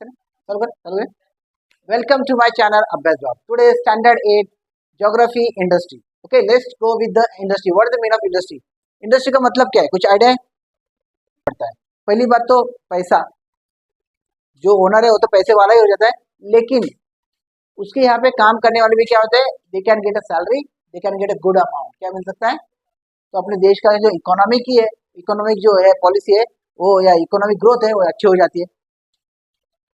Question चलो welcome to my channel अभ्यास job today standard 8 geography industry okay let's go with the industry what is the mean of industry industry का मतलब क्या है कुछ idea पड़ता है पहली बात तो पैसा जो ओनर है वो तो पैसे वाला ही हो जाता है लेकिन उसके यहाँ पे काम करने वाले भी क्या होते हैं they can get a salary they can get a good amount क्या मिल सकता है तो अपने देश का जो इकोनॉमी की है इकोनॉमिक जो है पॉलिसी है वो या इकोनॉमिक ग्रोथ है वो अच्छी हो जाती है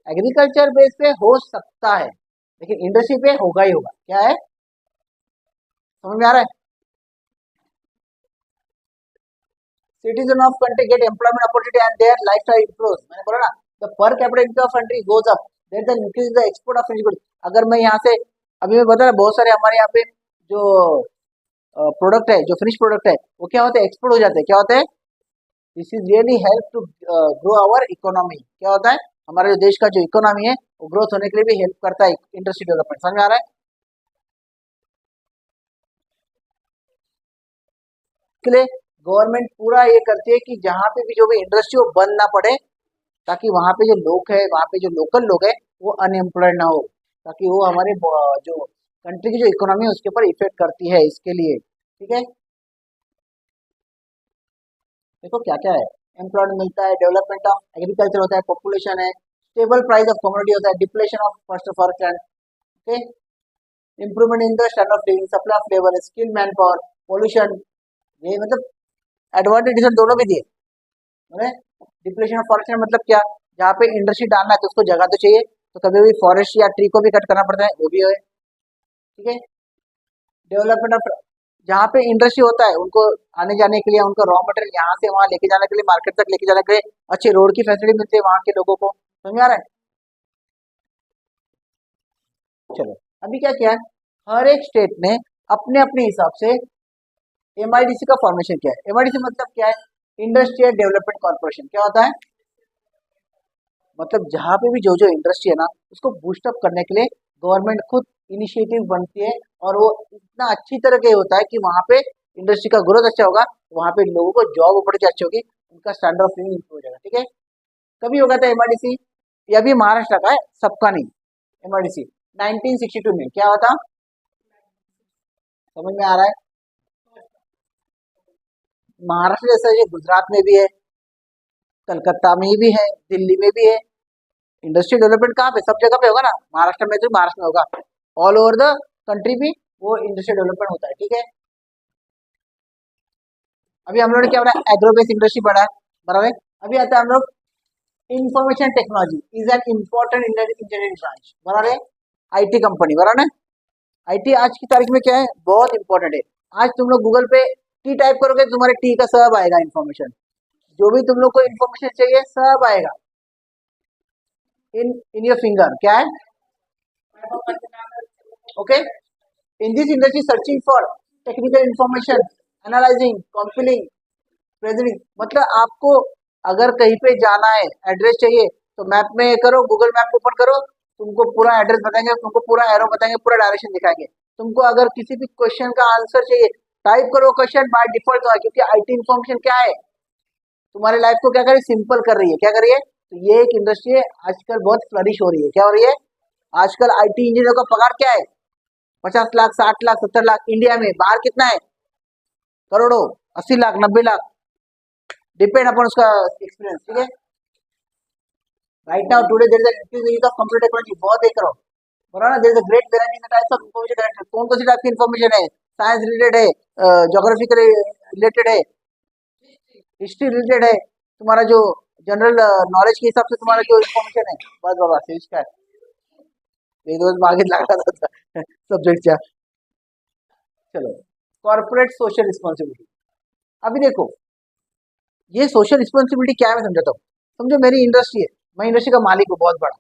एग्रीकल्चर बेस पे हो सकता है लेकिन इंडस्ट्री पे होगा ही होगा क्या है समझ में आ रहा है citizen of country get employment opportunity and their lifestyle improves मैंने बोला ना the per capita income of country goes up there the increase the export of finish goods अगर मैं यहाँ से अभी मैं बता रहा बहुत सारे हमारे यहाँ पे जो प्रोडक्ट है जो फिनिश प्रोडक्ट है वो क्या होते हैं एक्सपोर्ट हो जाते हैं क्या होते हैं this is really help to grow our economy क्या होता है हमारे जो देश का जो इकोनॉमी है वो ग्रोथ होने के लिए भी हेल्प करता है इंडस्ट्री डेवलपमेंट समझ में आ रहा है के लिए गवर्नमेंट पूरा ये करती है कि जहाँ पे भी जो भी इंडस्ट्री हो बंद ना पड़े ताकि वहाँ पे जो लोग है वहाँ पे जो लोकल लोग है वो अनएम्प्लॉयड ना हो ताकि वो हमारे जो कंट्री की जो इकोनॉमी है उसके ऊपर इफेक्ट करती है इसके लिए ठीक है देखो क्या क्या है एम्प्लॉयमेंट मिलता है डेवलपमेंट ऑफ एग्रीकल्चर होता है पॉपुलेशन है स्टेबल प्राइस ऑफ कमोडिटी होता है depletion of first of all okay improvement in the standard of living supply of labour skill man power pollution ये मतलब एडवांटेज डिसएडवांटेज दोनों भी दिए डिप्लेशन ऑफ फॉरेस्ट मतलब क्या जहाँ पे इंडस्ट्री डालना है तो उसको जगह तो चाहिए तो कभी भी फॉरेस्ट या ट्री को भी कट करना पड़ता है वो भी है ठीक है डेवलपमेंट ऑफ जहाँ पे इंडस्ट्री होता है उनको आने जाने के लिए उनको रॉ मटेरियल यहाँ से वहाँ लेके जाने के लिए मार्केट तक लेके जाने के लिए अच्छे रोड की फैसिलिटी मिलती है वहाँ के लोगों को समझ आ रहा है चलो अभी क्या किया है हर एक स्टेट ने अपने अपने हिसाब से एमआईडीसी का फॉर्मेशन किया है एमआईडीसी मतलब क्या है इंडस्ट्रियल डेवलपमेंट कॉर्पोरेशन क्या होता है मतलब जहाँ पे भी जो इंडस्ट्री है ना उसको बूस्टअप करने के लिए गवर्नमेंट खुद इनिशिएटिव बनती है और वो इतना अच्छी तरह के होता है कि वहाँ पे इंडस्ट्री का ग्रोथ अच्छा होगा वहाँ पे लोगों को जॉब अपॉर्चुनिटी अच्छी होगी उनका स्टैंडर्ड ऑफ लिविंग इंप्रूव हो जाएगा ठीक है कभी होगा था एमआईडीसी ये अभी महाराष्ट्र का है सबका नहीं एमआईडीसी 1962 में क्या होता समझ में आ रहा है महाराष्ट्र जैसा ये गुजरात में भी है कलकत्ता में भी है दिल्ली में भी है इंडस्ट्रियल डेवलपमेंट कहाँ पे सब जगह पे होगा ना महाराष्ट्र में तो महाराष्ट्र में होगा ऑल ओवर द कंट्री भी वो इंडस्ट्रियल डेवलपमेंट होता है ठीक है अभी हम लोगों ने क्या बोला एग्रोबेस इंडस्ट्री पढ़ा है बराबर अभी आता है हम लोग information technology is an important engineering branch बराबर आईटी कंपनी बराबर आईटी आज की तारीख में क्या है बहुत इंपॉर्टेंट है आज तुम लोग गूगल पे टी टाइप करोगे तुम्हारे टी का सब आएगा इन्फॉर्मेशन जो भी तुम लोग को इन्फॉर्मेशन चाहिए सब आएगा इन योर फिंगर क्या है okay in this industry searching for technical information analysing compiling presenting मतलब आपको अगर कहीं पे जाना है एड्रेस चाहिए तो मैप में करो गूगल मैप ओपन करो तुमको पूरा एड्रेस बताएंगे तुमको पूरा एरो बताएंगे पूरा डायरेक्शन दिखाएंगे तुमको अगर किसी भी क्वेश्चन का आंसर चाहिए टाइप करो क्वेश्चन बाय डिफॉल्ट क्योंकि आईटी इन्फॉर्मेशन क्या है तुम्हारे लाइफ को क्या कर रही है सिंपल कर रही है क्या कर रही है तो ये एक इंडस्ट्री है आजकल बहुत फ्लरिश हो रही है क्या हो रही है आजकल आईटी इंजीनियर का पगार क्या है 50 लाख 60 लाख 70 लाख इंडिया में बाहर कितना है करोड़ों 80 लाख 90 लाख डिपेंड अपॉन उसका एक्सपीरियंस ठीक है right now today there is an increase use of computer technology बहुत देख रहा हूँ बराबर ना there is a great variety in the types of information कौन कौन सी टाइप की इंफॉर्मेशन है साइंस रिलेटेड है ज्योग्राफिकल रिलेटेड है हिस्ट्री रिलेटेड है तुम्हारा जो जनरल नॉलेज के हिसाब से तुम्हारा जो इन्फॉर्मेशन है बस बाबा सेज का एक रोज मागे लगा था सब्जेक्टच्या चलो कॉर्पोरेट सोशल रिस्पॉन्सिबिलिटी अभी देखो ये सोशल रिस्पॉन्सिबिलिटी क्या है मैं समझाता हूँ समझो मेरी इंडस्ट्री है मैं इंडस्ट्री का मालिक हूँ बहुत बड़ा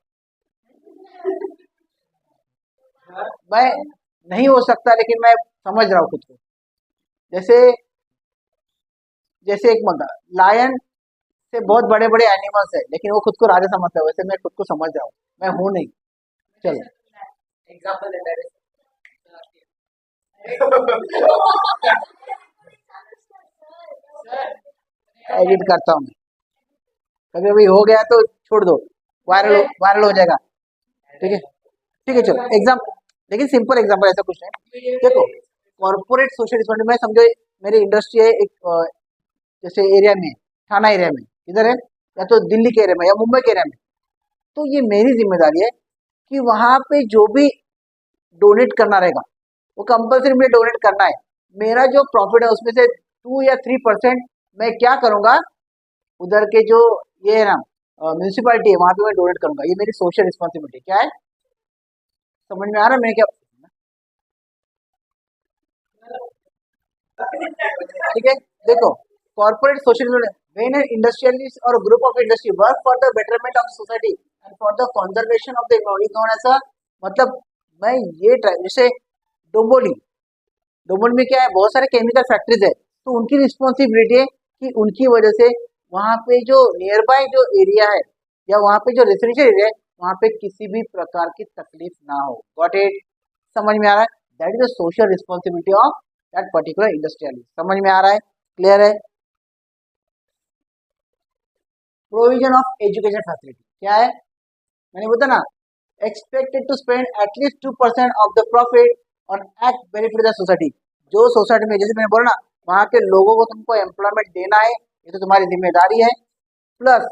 मैं नहीं हो सकता लेकिन मैं समझ रहा हूँ खुद को जैसे जैसे एक मंगा लायन से बहुत बड़े बड़े एनिमल्स है लेकिन वो खुद को राजा समझता है वैसे मैं खुद को समझ रहा हूँ मैं हूँ नहीं चलो एग्जाम्पल एडिट करता हूँ मैं कभी कभी हो गया तो छोड़ दो वायरल हो जाएगा। ठीक है, ठीक है, चलो एग्जाम, लेकिन सिंपल एग्जाम्पल, ऐसा कुछ नहीं। देखो, कॉर्पोरेट सोशल रिस्पॉन्सिबिलिटी में समझो मेरी इंडस्ट्री है एक जैसे एरिया में, थाना एरिया में, इधर है, या तो दिल्ली के एरिया में या मुंबई के एरिया में, तो ये मेरी जिम्मेदारी है कि वहां पे जो भी डोनेट करना रहेगा वो कंपल्सरी मुझे डोनेट करना है। मेरा जो प्रॉफिट है उसमें से 2 या 3% मैं क्या करूंगा, उधर के जो ये है ना म्यूनिसिपालिटी है वहां पे मैं डोनेट करूंगा। ये मेरी सोशल रिस्पॉन्सिबिलिटी क्या है, समझ में आ रहा है मैं क्या? ठीक है, देखो, corporate social when an industrialist और group of industry work for the betterment of society and for the conservation of the environment known as, मतलब मैं ये जैसे डोंबोली, डोंबोली में क्या है, बहुत सारे केमिकल फैक्ट्रीज है, तो उनकी रिस्पॉन्सिबिलिटी है कि उनकी वजह से वहाँ पे जो नियर बाय जो एरिया है या वहाँ पे जो रेसिडेंशियल एरिया है वहाँ पे किसी भी प्रकार की तकलीफ ना हो। Got it? समझ में आ रहा है? That is the social responsibility of that particular industrial. समझ में आ रहा है? क्लियर है? प्रोविजन ऑफ एजुकेशन फैसिलिटी क्या है, मैंने बोला ना, expected to spend at least 2% of the profit on act benefit the society. जो सोसाइटी में, जैसे मैंने बोला ना, वहाँ के लोगों को तुमको एम्प्लॉयमेंट देना है, ये तो तुम्हारी जिम्मेदारी है। प्लस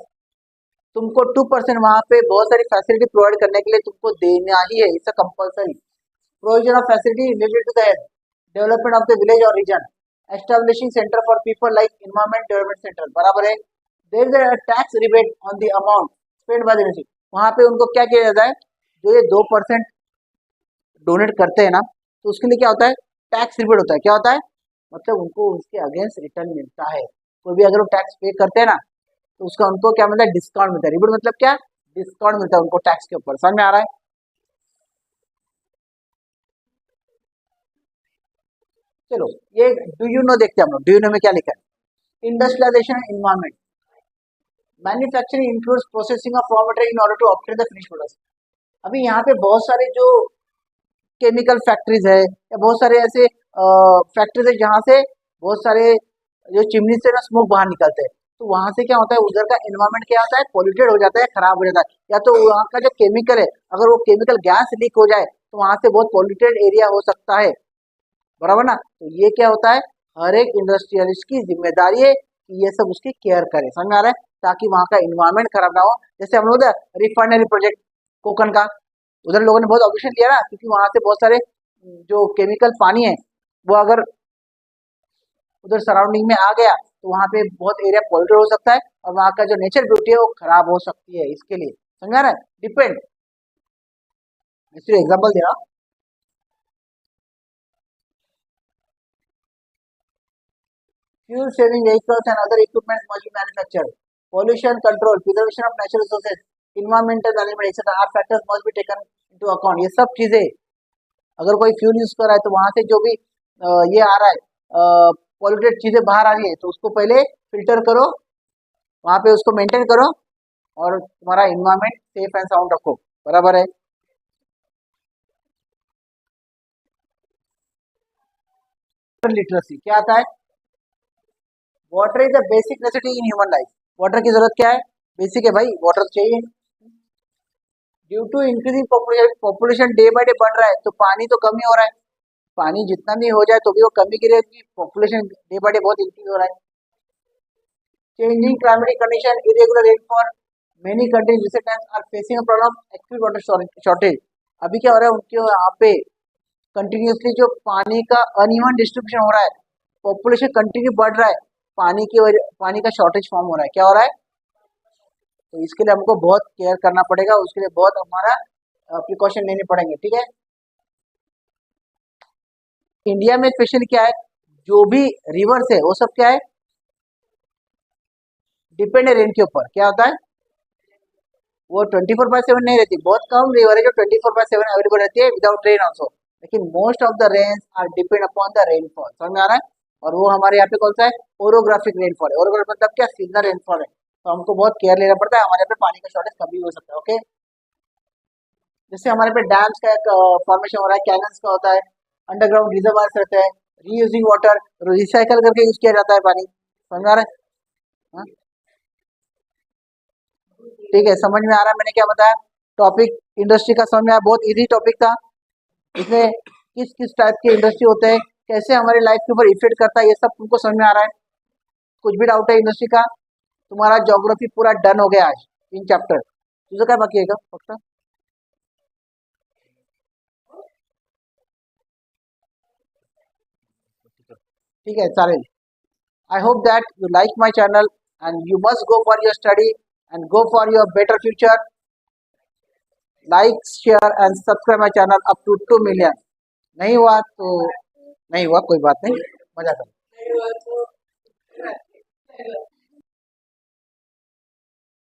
तुमको 2% वहाँ पे बहुत सारी फैसिलिटी प्रोवाइड करने के लिए तुमको देना ही है, it's compulsory. Provision of facility related to the development of the village और region, establishing centre for people like environment development centre, बराबर है। There is a tax rebate on the amount spend by the municipal. वहाँ पे उनको क्या किया जाता है, जो ये 2% डोनेट करते हैं ना, तो उसके लिए क्या होता है, टैक्स रिबेट होता है। क्या होता है, मतलब उनको उसके अगेंस्ट रिटर्न मिलता है। कोई भी अगर वो टैक्स पे करते हैं ना, तो उसका उनको क्या मिलता है, डिस्काउंट मिलता है। रिबेट मतलब क्या, डिस्काउंट मिलता है उनको टैक्स के ऊपर। समझ में आ रहा है? चलो, ये डू यू नो देखते हैं हम लोग। डू यू नो में क्या लिखा है, industrialisation environment, manufacturing includes processing of raw material in order to obtain the finish product. अभी यहाँ पे बहुत सारे जो केमिकल फैक्ट्रीज है या बहुत सारे ऐसे फैक्ट्रीज है जहाँ से बहुत सारे जो चिमनी से ना स्मोक बाहर निकलते हैं, तो वहां से क्या होता है, उधर का एनवायरमेंट क्या होता है, पोल्यूटेड हो जाता है, खराब हो जाता है। या तो वहाँ का जो केमिकल है, अगर वो केमिकल गैस लीक हो जाए तो वहां से बहुत पोल्यूटेड एरिया हो सकता है, बराबर ना। तो ये क्या होता है, हर एक इंडस्ट्रियलिस्ट की जिम्मेदारी है कि ये सब उसकी केयर करे। समझ में आ रहा है? ताकि वहाँ का इन्वायरमेंट खराब ना हो। जैसे हम लोग रिफाइनरी प्रोजेक्ट कोकन का, उधर लोगों ने बहुत ऑब्जेक्शन किया ना, क्योंकि वहां से बहुत सारे जो केमिकल पानी है वो अगर उधर सराउंडिंग में आ गया तो वहाँ पे बहुत एरिया पॉल्यूटेड हो सकता है और वहाँ का जो नेचर ब्यूटी है वो खराब हो सकती है। इसके लिए समझा रहा है, डिपेंड, इसलिए एग्जाम्पल दे रहा हूँ। Fuel saving vehicles and other equipment must be manufactured. Pollution control, preservation of natural resources, environmental management etc. are factors must be taken into account। ये सब चीजें, अगर कोई फ्यूल यूज कर रहा है तो वहां से जो भी ये आ रहा है, पॉल्यूटेड चीजें बाहर आ रही है, तो उसको पहले फिल्टर करो, वहां पे उसको मेंटेन करो और तुम्हारा इन्वायरमेंट सेफ एंड साउंड रखो। बराबर है? लिटरेसी क्या आता है, water is the basic necessity in human life. Water की जरूरत क्या है, बेसिक है भाई, वाटर चाहिए। Due to increasing population, population day by day बढ़ रहा है तो पानी तो कम ही हो रहा है। पानी जितना भी हो जाए तो भी वो कमी की रहेगी, पॉपुलेशन डे बाय डे बहुत इंक्रीज हो रहा है। Changing climatic condition, irregular rainfall, many countries recent times are facing a problem acute water shortage. अभी क्या हो रहा है, उनके यहाँ पे कंटिन्यूसली जो पानी का अनइवन डिस्ट्रीब्यूशन हो रहा है, पॉपुलेशन कंटिन्यू बढ़ रहा है, पानी की वजह, पानी का शॉर्टेज फॉर्म हो रहा है। क्या हो रहा है, तो इसके लिए हमको बहुत केयर करना पड़ेगा, उसके लिए बहुत हमारा प्रिकॉशन लेने पड़ेंगे। ठीक है, इंडिया में स्पेशली क्या है, जो भी रिवर्स है वो सब क्या है, डिपेंड है रेन के ऊपर। क्या होता है, वो 24/7 नहीं रहती, बहुत कम रिवर है जो 24/7 अवेलेबल रहती है विदाउट रेन ऑल्सो, लेकिन most of the rains are depend upon the rainfall. समझ में आ रहा है? और वो हमारे यहाँ पे कौन सा है, ओरोग्राफिक रेनफॉल है। ओरोग्राफिक मतलब क्या, सीजनल रेनफॉल है, तो हमको बहुत केयर लेना पड़ता है, हमारे यहाँ पे पानी का शॉर्टेज कभी हो सकता है। ओके, जैसे हमारे पे डैम्स का एक फॉर्मेशन हो रहा है, कैनल्स का होता है, अंडरग्राउंड रिजर्वायर्स रहते हैं, रीयूजिंग वाटर, रिसाइकल करके यूज किया जाता है पानी। समझ आ रहा है? हाँ? ठीक है, समझ में आ रहा है मैंने क्या बताया? टॉपिक इंडस्ट्री का समझ में आया, बहुत इजी टॉपिक था। इसमें किस किस टाइप के इंडस्ट्री होते हैं, कैसे हमारे लाइफ के ऊपर इफेक्ट करता है, ये सब तुमको समझ में आ रहा है? कुछ भी डाउट है इंडस्ट्री का? तुम्हारा ज्योग्राफी पूरा डन हो गया आज, 3 चैप्टर। तुझं काय बाकी आहे का फक्त? ठीक आहे, चालेल. I hope that you like my channel and you must go for your study and go for your better future. Like, share and subscribe my channel up to 2 million. नहीं हुआ तो नहीं हुआ, कोई बात नहीं, मजा करो.